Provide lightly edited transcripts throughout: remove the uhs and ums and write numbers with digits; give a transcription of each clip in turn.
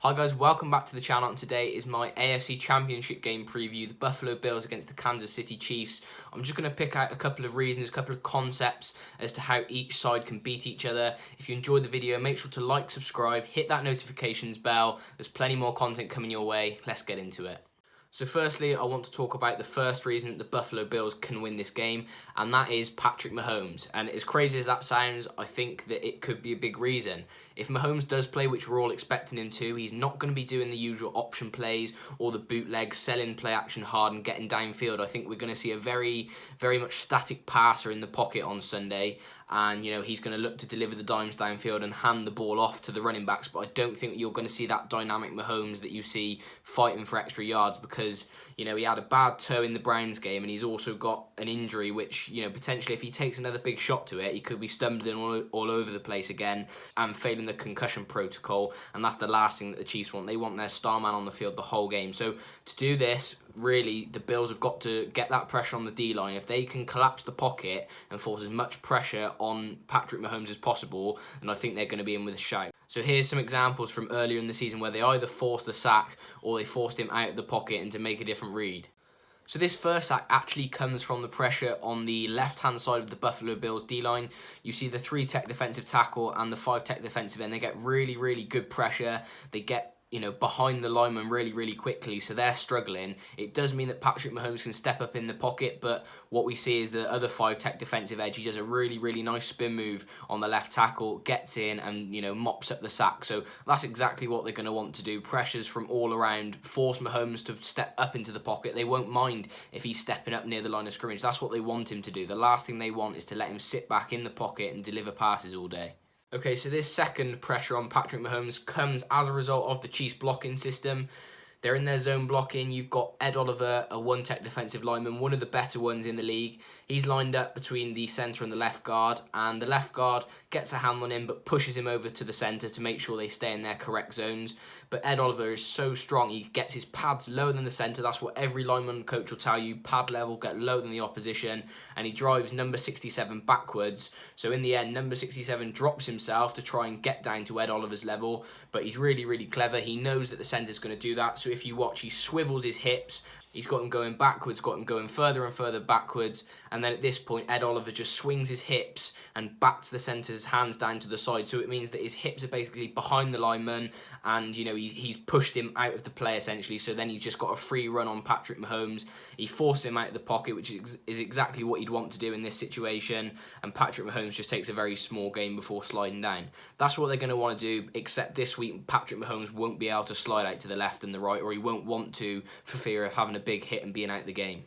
Hi guys, welcome back to the channel, and today is my AFC Championship game preview, the Buffalo Bills against the Kansas City Chiefs. I'm just going to pick out a couple of reasons, a couple of concepts as to how each side can beat each other. If you enjoyed the video, make sure to like, subscribe, hit that notifications bell. There's plenty more content coming your way. Let's get into it. So firstly, I want to talk about the first reason that the Buffalo Bills can win this game, and that is Patrick Mahomes. And as crazy as that sounds, I think that it could be a big reason. If Mahomes does play, which we're all expecting him to, he's not going to be doing the usual option plays or the bootleg, selling play action hard and getting downfield. I think we're going to see a very much static passer in the pocket on Sunday. And, he's going to look to deliver the dimes downfield and hand the ball off to the running backs. But I don't think you're going to see that dynamic Mahomes that you see fighting for extra yards because, he had a bad toe in the Browns game and he's also got an injury which, potentially if he takes another big shot to it, he could be stumbling all over the place again and failing the concussion protocol. And that's the last thing that the Chiefs want. They want their star man on the field the whole game. So to do this, really, the Bills have got to get that pressure on the D-line. If they can collapse the pocket and force as much pressure on Patrick Mahomes as possible, then I think they're going to be in with a shout. So here's some examples from earlier in the season where they either forced the sack or they forced him out of the pocket and to make a different read. So this first sack actually comes from the pressure on the left-hand side of the Buffalo Bills D-line. You see the 3-tech defensive tackle and the 5-tech defensive end. They get really good pressure. They get behind the lineman really quickly, so they're struggling. It does mean that Patrick Mahomes can step up in the pocket, but what we see is the other 5-tech defensive edge. He does a really nice spin move on the left tackle, gets in and, mops up the sack. So that's exactly what they're going to want to do. Pressures from all around, force Mahomes to step up into the pocket. They won't mind if he's stepping up near the line of scrimmage. That's what they want him to do. The last thing they want is to let him sit back in the pocket and deliver passes all day. Okay, so this second pressure on Patrick Mahomes comes as a result of the Chiefs blocking system. They're in their zone blocking. You've got Ed Oliver, a 1-tech defensive lineman, one of the better ones in the league. He's lined up between the centre and the left guard, and the left guard gets a hand on him but pushes him over to the centre to make sure they stay in their correct zones. But Ed Oliver is so strong, he gets his pads lower than the centre. That's what every lineman coach will tell you. Pad level, get lower than the opposition, and he drives number 67 backwards. So in the end, number 67 drops himself to try and get down to Ed Oliver's level, but he's really clever. He knows that the centre's going to do that. So if you watch, he swivels his hips. He's got him going backwards, got him going further and further backwards, and then at this point, Ed Oliver just swings his hips and bats the centre's hands down to the side. So it means that his hips are basically behind the lineman, and he's pushed him out of the play essentially. So then he's just got a free run on Patrick Mahomes. He forced him out of the pocket, which is exactly what he'd want to do in this situation. And Patrick Mahomes just takes a very small gain before sliding down. That's what they're going to want to do. Except this week, Patrick Mahomes won't be able to slide out to the left and the right, or he won't want to for fear of having a big hit and being out the game.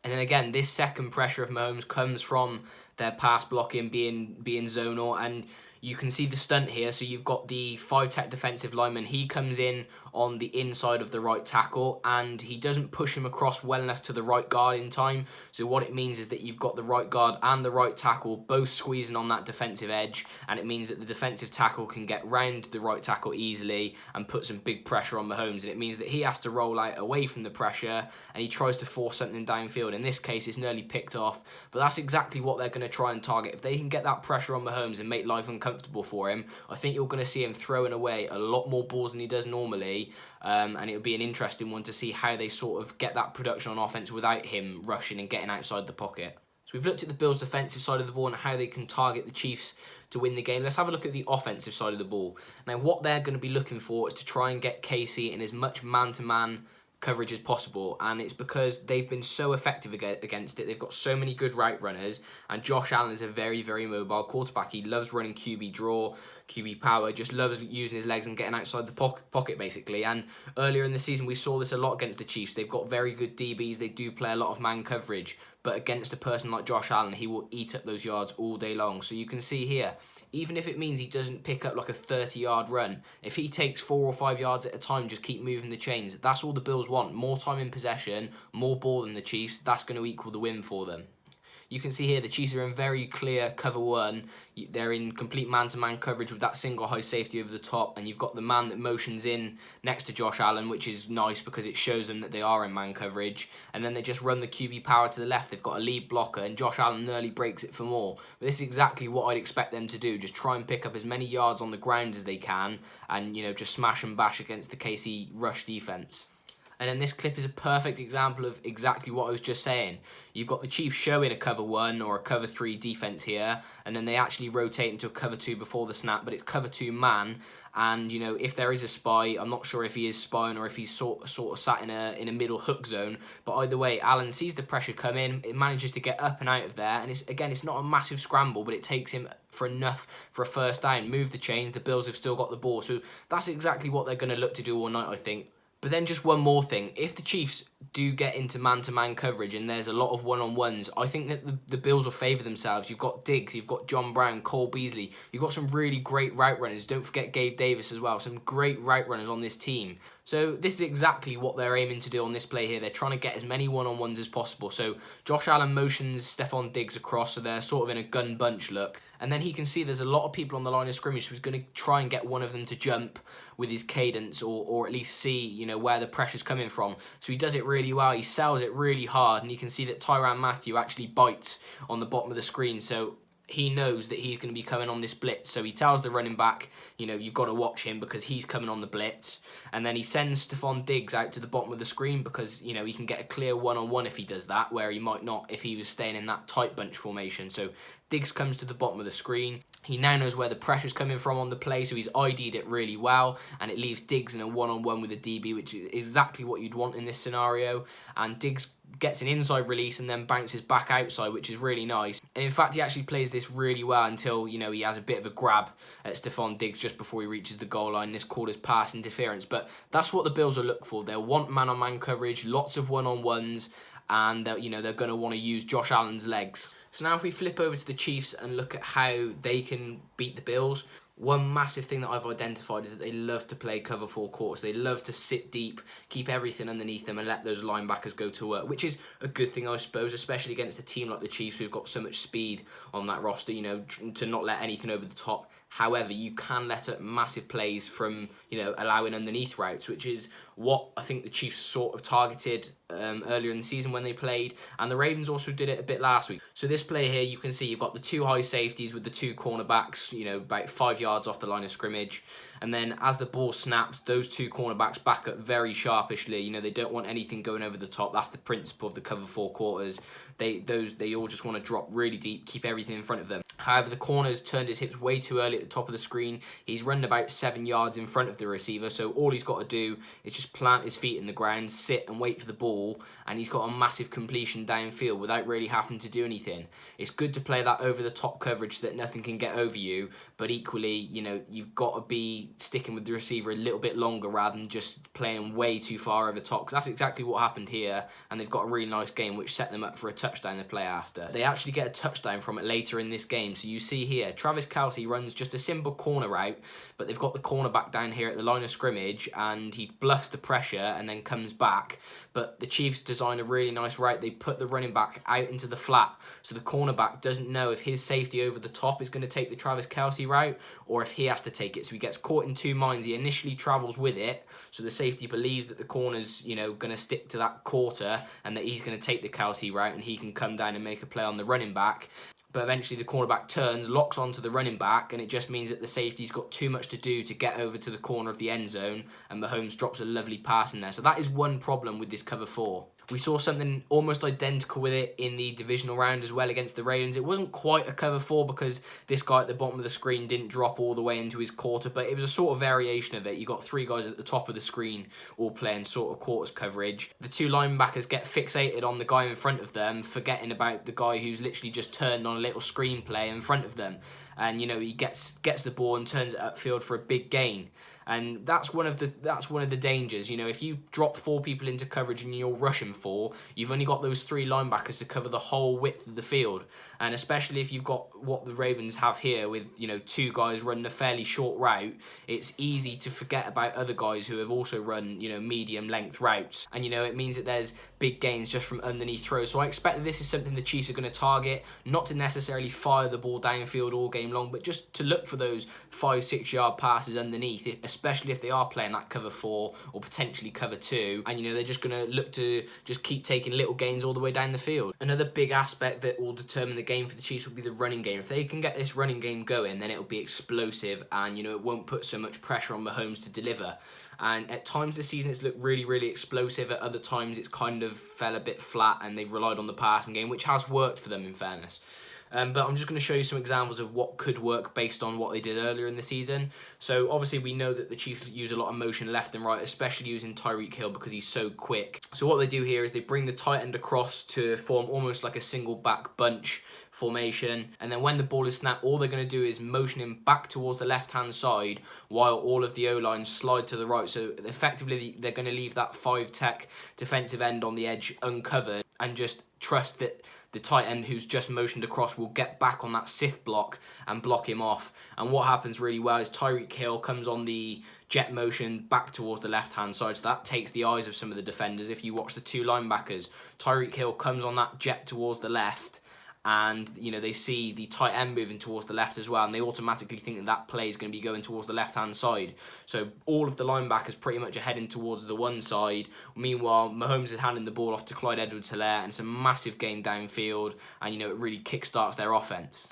And then again, this second pressure of Mahomes comes from their pass blocking being zonal, and you can see the stunt here. So you've got the 5-tech defensive lineman. He comes in on the inside of the right tackle, and he doesn't push him across well enough to the right guard in time. So what it means is that you've got the right guard and the right tackle both squeezing on that defensive edge, and it means that the defensive tackle can get round the right tackle easily and put some big pressure on Mahomes. And it means that he has to roll out away from the pressure, and he tries to force something downfield. In this case, it's nearly picked off, but that's exactly what they're going to try and target. If they can get that pressure on Mahomes and make life uncomfortable for him, I think you're going to see him throwing away a lot more balls than he does normally. And it'll be an interesting one to see how they sort of get that production on offense without him rushing and getting outside the pocket. So we've looked at the Bills' defensive side of the ball and how they can target the Chiefs to win the game. Let's have a look at the offensive side of the ball. Now, what they're going to be looking for is to try and get kelce in as much man-to-man coverage as possible, and it's because they've been so effective against it. They've got so many good route runners, and Josh Allen is a very mobile quarterback. He loves running QB draw, QB power, just loves using his legs and getting outside the pocket basically. And earlier in the season we saw this a lot against the Chiefs. They've got very good DBs, they do play a lot of man coverage, but against a person like Josh Allen, he will eat up those yards all day long. So you can see here, even if it means he doesn't pick up like a 30-yard run, if he takes 4 or 5 yards at a time, just keep moving the chains. That's all the Bills want. More time in possession, more ball than the Chiefs. That's going to equal the win for them. You can see here the Chiefs are in very clear cover one. They're in complete man-to-man coverage with that single high safety over the top, and you've got the man that motions in next to Josh Allen, which is nice because it shows them that they are in man coverage. And then they just run the QB power to the left. They've got a lead blocker, and Josh Allen nearly breaks it for more. But this is exactly what I'd expect them to do. Just try and pick up as many yards on the ground as they can, and just smash and bash against the KC rush defense. And then this clip is a perfect example of exactly what I was just saying. You've got the Chiefs showing a cover 1 or a cover 3 defense here, and then they actually rotate into a cover 2 before the snap, but it's cover 2 man. And if there is a spy, I'm not sure if he is spying or if he's sort of sat in a middle hook zone. But either way, Allen sees the pressure come in, it manages to get up and out of there, and it's not a massive scramble, but it takes him for enough for a first down. Move the chains, the Bills have still got the ball, so that's exactly what they're going to look to do all night, I think. But then just one more thing, if the Chiefs do get into man-to-man coverage and there's a lot of one-on-ones, I think that the Bills will favour themselves. You've got Diggs, you've got John Brown, Cole Beasley, you've got some really great route runners. Don't forget Gabe Davis as well, some great route runners on this team. So this is exactly what they're aiming to do on this play here. They're trying to get as many one-on-ones as possible. So Josh Allen motions Stefon Diggs across, so they're sort of in a gun bunch look. And then he can see there's a lot of people on the line of scrimmage, so he's going to try and get one of them to jump with his cadence or at least see, where the pressure's coming from. So he does it really well. He sells it really hard, and you can see that Tyrann Mathieu actually bites on the bottom of the screen. So he knows that he's going to be coming on this blitz, so he tells the running back, you've got to watch him because he's coming on the blitz. And then he sends Stefon Diggs out to the bottom of the screen because, he can get a clear one-on-one if he does that, where he might not if he was staying in that tight bunch formation. So Diggs comes to the bottom of the screen. He now knows where the pressure's coming from on the play, so he's ID'd it really well, and it leaves Diggs in a one-on-one with a DB, which is exactly what you'd want in this scenario. And Diggs gets an inside release and then bounces back outside, which is really nice. And in fact, he actually plays this really well until, he has a bit of a grab at Stefon Diggs just before he reaches the goal line. This called as pass interference, but that's what the Bills will look for. They'll want man-on-man coverage, lots of one-on-ones, and they're going to want to use Josh Allen's legs. So now if we flip over to the Chiefs and look at how they can beat the Bills, one massive thing that I've identified is that they love to play cover 4 quarters. They love to sit deep, keep everything underneath them and let those linebackers go to work, which is a good thing, I suppose, especially against a team like the Chiefs who've got so much speed on that roster, to not let anything over the top. However, you can let up massive plays from, allowing underneath routes, which is what I think the Chiefs sort of targeted earlier in the season when they played, and the Ravens also did it a bit last week. So this play here, you can see you've got the 2 high safeties with the 2 cornerbacks, about 5 yards off the line of scrimmage, and then as the ball snapped, those 2 cornerbacks back up very sharpishly. They don't want anything going over the top. That's the principle of the cover 4 quarters. They all just want to drop really deep, keep everything in front of them. However, the corner's turned his hips way too early at the top of the screen. He's run about 7 yards in front of the receiver, so all he's got to do is just plant his feet in the ground, sit and wait for the ball, and he's got a massive completion downfield without really having to do anything. It's good to play that over the top coverage so that nothing can get over you, but equally, you've got to be sticking with the receiver a little bit longer rather than just playing way too far over the top, because that's exactly what happened here, and they've got a really nice game which set them up for a touchdown the play after. They actually get a touchdown from it later in this game, so you see here, Travis Kelce runs just a simple corner route, but they've got the cornerback down here at the line of scrimmage, and he bluffs the pressure and then comes back. But the Chiefs design a really nice route. They put the running back out into the flat, so the cornerback doesn't know if his safety over the top is going to take the Travis Kelce route or if he has to take it. So he gets caught in 2 minds. He initially travels with it, so the safety believes that the corner's going to stick to that quarter and that he's going to take the Kelce route and he can come down and make a play on the running back. But eventually the cornerback turns, locks onto the running back, and it just means that the safety's got too much to do to get over to the corner of the end zone, and Mahomes drops a lovely pass in there. So that is one problem with this cover 4. We saw something almost identical with it in the divisional round as well against the Ravens. It wasn't quite a cover 4 because this guy at the bottom of the screen didn't drop all the way into his quarter, but it was a sort of variation of it. You got 3 guys at the top of the screen all playing sort of quarters coverage. The 2 linebackers get fixated on the guy in front of them, forgetting about the guy who's literally just turned on a little screen play in front of them. And he gets the ball and turns it upfield for a big gain. And that's one of the dangers. If you drop 4 people into coverage and you're rushing for, you've only got those 3 linebackers to cover the whole width of the field. And especially if you've got what the Ravens have here with, 2 guys running a fairly short route, it's easy to forget about other guys who have also run, medium length routes. And, it means that there's big gains just from underneath throws. So I expect that this is something the Chiefs are going to target, not to necessarily fire the ball downfield all game long, but just to look for those 5-6 yard passes underneath, especially if they are playing that cover 4 or potentially cover 2. And, they're just going to look to just keep taking little gains all the way down the field. Another big aspect that will determine the game for the Chiefs will be the running game. If they can get this running game going, then it'll be explosive and, it won't put so much pressure on Mahomes to deliver. And at times this season it's looked really, really explosive. At other times it's kind of fell a bit flat and they've relied on the passing game, which has worked for them in fairness. But I'm just going to show you some examples of what could work based on what they did earlier in the season. So obviously we know that the Chiefs use a lot of motion left and right, especially using Tyreek Hill because he's so quick. So what they do here is they bring the tight end across to form almost like a single back bunch formation, and then when the ball is snapped, all they're going to do is motion him back towards the left hand side while all of the O-line slide to the right. So effectively they're going to leave that 5-tech defensive end on the edge uncovered and just trust that the tight end who's just motioned across will get back on that sift block and block him off. And what happens really well is Tyreek Hill comes on the jet motion back towards the left-hand side, so that takes the eyes of some of the defenders. If you watch the 2 linebackers, Tyreek Hill comes on that jet towards the left, and they see the tight end moving towards the left as well, and they automatically think that play is going to be going towards the left-hand side. So all of the linebackers pretty much are heading towards the one side. Meanwhile, Mahomes is handing the ball off to Clyde Edwards-Helaire, and it's a massive game downfield, and it really kickstarts their offense.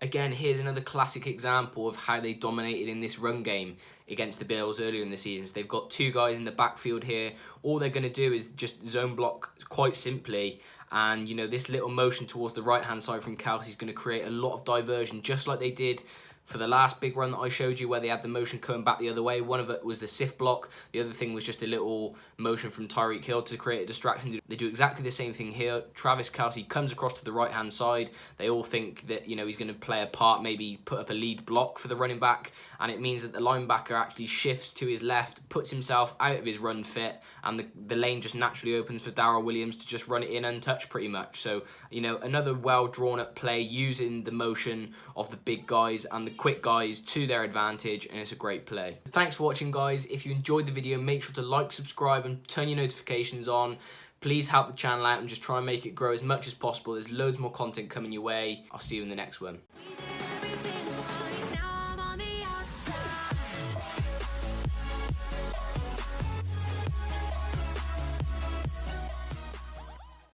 Again, here's another classic example of how they dominated in this run game against the Bills earlier in the season. So they've got 2 guys in the backfield here. All they're going to do is just zone block quite simply. And, this little motion towards the right-hand side from Kelce is going to create a lot of diversion, just like they did for the last big run that I showed you where they had the motion coming back the other way. One of it was the sift block. The other thing was just a little motion from Tyreek Hill to create a distraction. They do exactly the same thing here. Travis Kelce comes across to the right-hand side. They all think that, he's going to play a part, maybe put up a lead block for the running back. And it means that the linebacker actually shifts to his left, puts himself out of his run fit, and the lane just naturally opens for Darrell Williams to just run it in untouched pretty much. So, another well-drawn-up play using the motion of the big guys and the quick guys to their advantage, and it's a great play. Thanks for watching, guys. If you enjoyed the video, make sure to like, subscribe, and turn your notifications on. Please help the channel out and just try and make it grow as much as possible. There's loads more content coming your way. I'll see you in the next one.